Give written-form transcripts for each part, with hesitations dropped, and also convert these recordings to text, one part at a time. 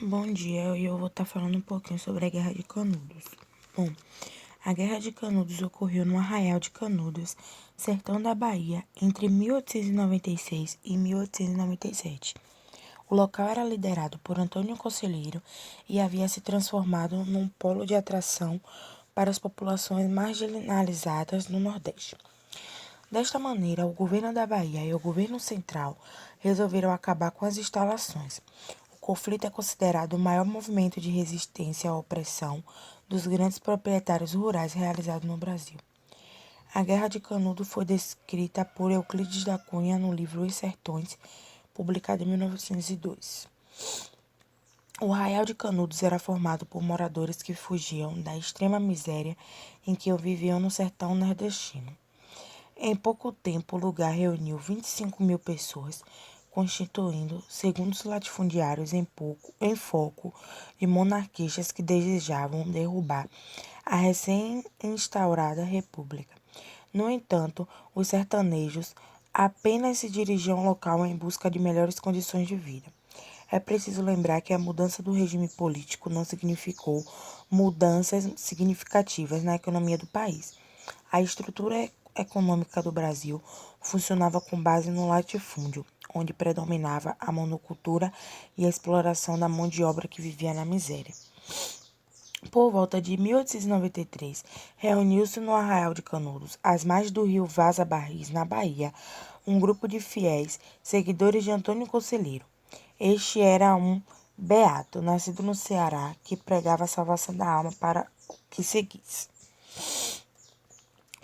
Bom dia, e eu vou estar falando um pouquinho sobre a Guerra de Canudos. Bom, a Guerra de Canudos ocorreu no Arraial de Canudos, sertão da Bahia, entre 1896 e 1897. O local era liderado por Antônio Conselheiro e havia se transformado num polo de atração para as populações marginalizadas no Nordeste. Desta maneira, o governo da Bahia e o governo central resolveram acabar com as instalações. O conflito é considerado o maior movimento de resistência à opressão dos grandes proprietários rurais realizado no Brasil. A Guerra de Canudos foi descrita por Euclides da Cunha no livro Os Sertões, publicado em 1902. O Arraial de Canudos era formado por moradores que fugiam da extrema miséria em que viviam no sertão nordestino. Em pouco tempo, o lugar reuniu 25 mil pessoas, constituindo, segundo os latifundiários, em foco de monarquistas que desejavam derrubar a recém-instaurada república. No entanto, os sertanejos apenas se dirigiam ao local em busca de melhores condições de vida. É preciso lembrar que a mudança do regime político não significou mudanças significativas na economia do país. A estrutura econômica do Brasil funcionava com base no latifúndio, onde predominava a monocultura e a exploração da mão de obra que vivia na miséria. Por volta de 1893, reuniu-se no Arraial de Canudos, às margens do rio Vaza Barris, na Bahia, um grupo de fiéis, seguidores de Antônio Conselheiro. Este era um beato, nascido no Ceará, que pregava a salvação da alma para o que seguisse.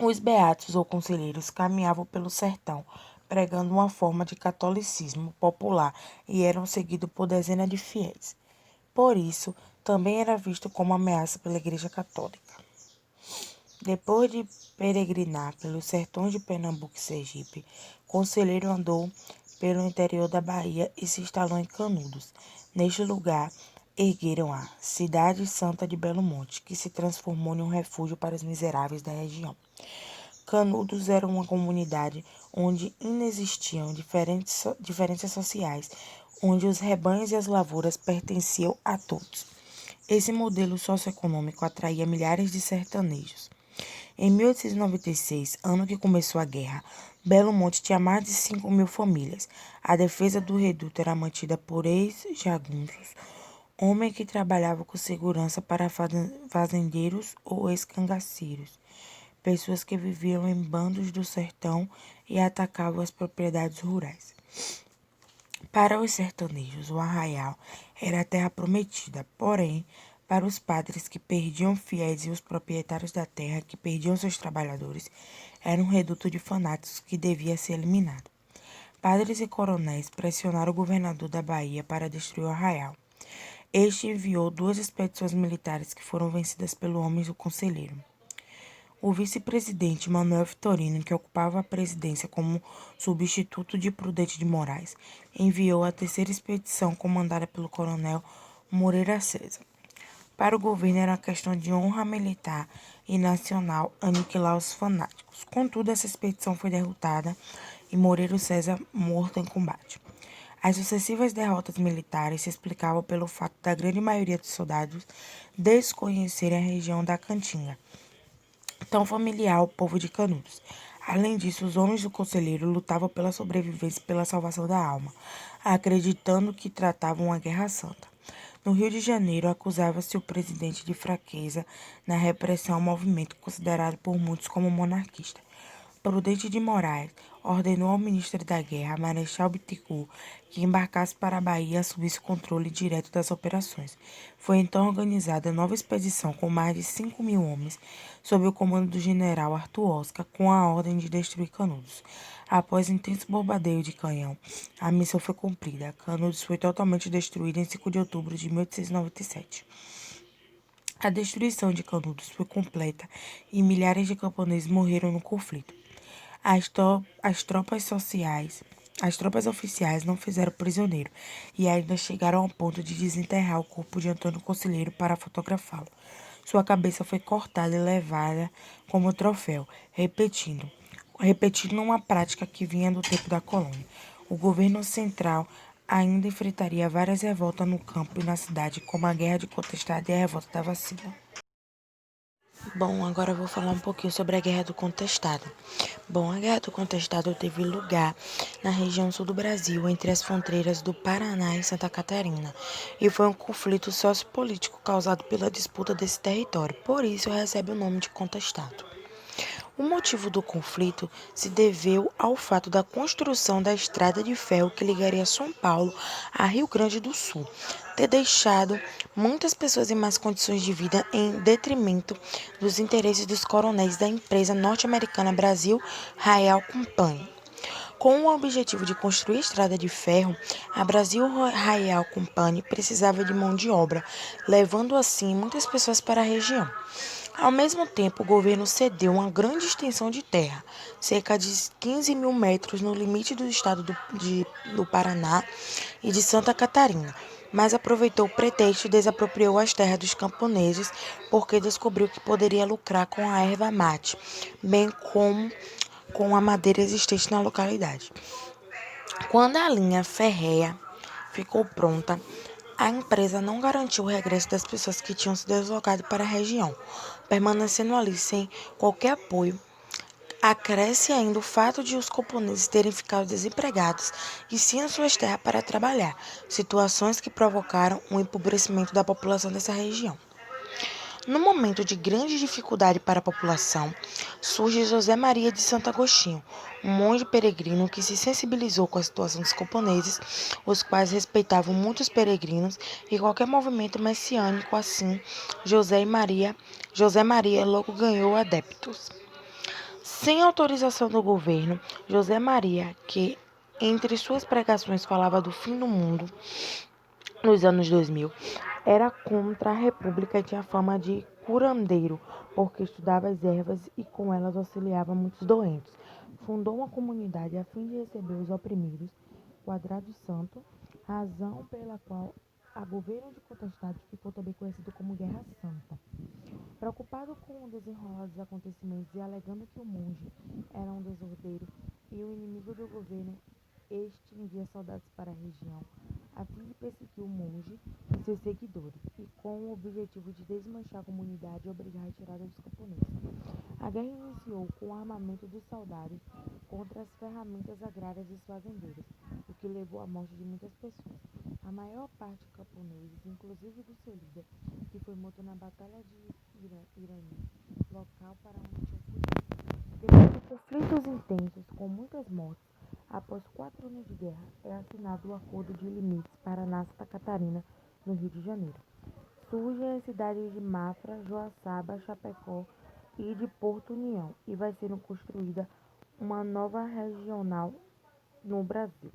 Os beatos ou conselheiros caminhavam pelo sertão, pregando uma forma de catolicismo popular e eram seguidos por dezenas de fiéis. Por isso, também era visto como ameaça pela Igreja Católica. Depois de peregrinar pelos sertões de Pernambuco e Sergipe, Conselheiro andou pelo interior da Bahia e se instalou em Canudos. Neste lugar, ergueram a Cidade Santa de Belo Monte, que se transformou em um refúgio para os miseráveis da região. Canudos era uma comunidade onde inexistiam diferenças sociais, onde os rebanhos e as lavouras pertenciam a todos. Esse modelo socioeconômico atraía milhares de sertanejos. Em 1896, ano que começou a guerra, Belo Monte tinha mais de 5 mil famílias. A defesa do reduto era mantida por ex-jagunços, homens que trabalhavam com segurança para fazendeiros ou ex-cangaceiros, pessoas que viviam em bandos do sertão e atacavam as propriedades rurais. Para os sertanejos, o arraial era a terra prometida, porém, para os padres que perdiam fiéis e os proprietários da terra que perdiam seus trabalhadores, era um reduto de fanáticos que devia ser eliminado. Padres e coronéis pressionaram o governador da Bahia para destruir o arraial. Este enviou 2 expedições militares que foram vencidas pelo homem do conselheiro. O vice-presidente Manuel Vitorino, que ocupava a presidência como substituto de Prudente de Moraes, enviou a terceira expedição comandada pelo coronel Moreira César. Para o governo era uma questão de honra militar e nacional aniquilar os fanáticos. Contudo, essa expedição foi derrotada e Moreira César morto em combate. As sucessivas derrotas militares se explicavam pelo fato da grande maioria dos soldados desconhecerem a região da Caatinga, tão familiar ao povo de Canudos. Além disso, os homens do conselheiro lutavam pela sobrevivência e pela salvação da alma, acreditando que tratavam uma guerra santa. No Rio de Janeiro, acusava-se o presidente de fraqueza na repressão ao movimento considerado por muitos como monarquista. Prudente de Moraes ordenou ao ministro da Guerra, Marechal Bittencourt, que embarcasse para a Bahia e assumisse o controle direto das operações. Foi então organizada nova expedição com mais de 5 mil homens, sob o comando do general Arthur Oscar, com a ordem de destruir Canudos. Após intenso bombardeio de canhão, a missão foi cumprida. Canudos foi totalmente destruída em 5 de outubro de 1897. A destruição de Canudos foi completa e milhares de camponeses morreram no conflito. As tropas oficiais não fizeram prisioneiro e ainda chegaram ao ponto de desenterrar o corpo de Antônio Conselheiro para fotografá-lo. Sua cabeça foi cortada e levada como troféu, repetindo uma prática que vinha do tempo da colônia. O governo central ainda enfrentaria várias revoltas no campo e na cidade, como a Guerra de Contestado e a Revolta da Vacina. Bom, agora eu vou falar um pouquinho sobre a Guerra do Contestado. Bom, a Guerra do Contestado teve lugar na região sul do Brasil, entre as fronteiras do Paraná e Santa Catarina, e foi um conflito sociopolítico causado pela disputa desse território, por isso recebe o nome de Contestado. O motivo do conflito se deveu ao fato da construção da estrada de ferro que ligaria São Paulo a Rio Grande do Sul, ter deixado muitas pessoas em más condições de vida em detrimento dos interesses dos coronéis da empresa norte-americana Brasil Rail Company. Com o objetivo de construir a estrada de ferro, a Brasil Rail Company precisava de mão de obra, levando assim muitas pessoas para a região. Ao mesmo tempo, o governo cedeu uma grande extensão de terra, cerca de 15 mil metros no limite do estado do Paraná e de Santa Catarina, mas aproveitou o pretexto e desapropriou as terras dos camponeses porque descobriu que poderia lucrar com a erva mate, bem como com a madeira existente na localidade. Quando a linha férrea ficou pronta, a empresa não garantiu o regresso das pessoas que tinham se deslocado para a região, permanecendo ali sem qualquer apoio. Acresce ainda o fato de os camponeses terem ficado desempregados e sem as suas terras para trabalhar, situações que provocaram um empobrecimento da população dessa região. No momento de grande dificuldade para a população, surge José Maria de Santo Agostinho, um monge peregrino que se sensibilizou com a situação dos camponeses, os quais respeitavam muitos peregrinos e qualquer movimento messiânico. Assim, José Maria logo ganhou adeptos. Sem autorização do governo, José Maria, que entre suas pregações falava do fim do mundo nos anos 2000, era contra a República e tinha fama de curandeiro, porque estudava as ervas e com elas auxiliava muitos doentes. Fundou uma comunidade a fim de receber os oprimidos, Quadrado Santo, razão pela qual a governo de Contestado ficou também conhecido como Guerra Santa. Preocupado com o desenrolar dos acontecimentos e alegando que o monge era um desordeiro e o inimigo do governo, este envia soldados para a região a fim de perseguir o monge e seus seguidores, e com o objetivo de desmanchar a comunidade e obrigar a retirada dos camponeses. A guerra iniciou com o armamento dos soldados contra as ferramentas agrárias dos fazendeiros, o que levou à morte de muitas pessoas, a maior parte camponeses, inclusive do seu líder, que foi morto na Batalha de Irani, local para onde tinha fugido. Depois de conflitos intensos, com muitas mortes, após 4 anos de guerra, é assinado o Acordo de Limites Paraná-Santa Catarina, no Rio de Janeiro. Surgem as cidades de Mafra, Joaçaba, Chapecó e de Porto União, e vai sendo construída uma nova regional no Brasil.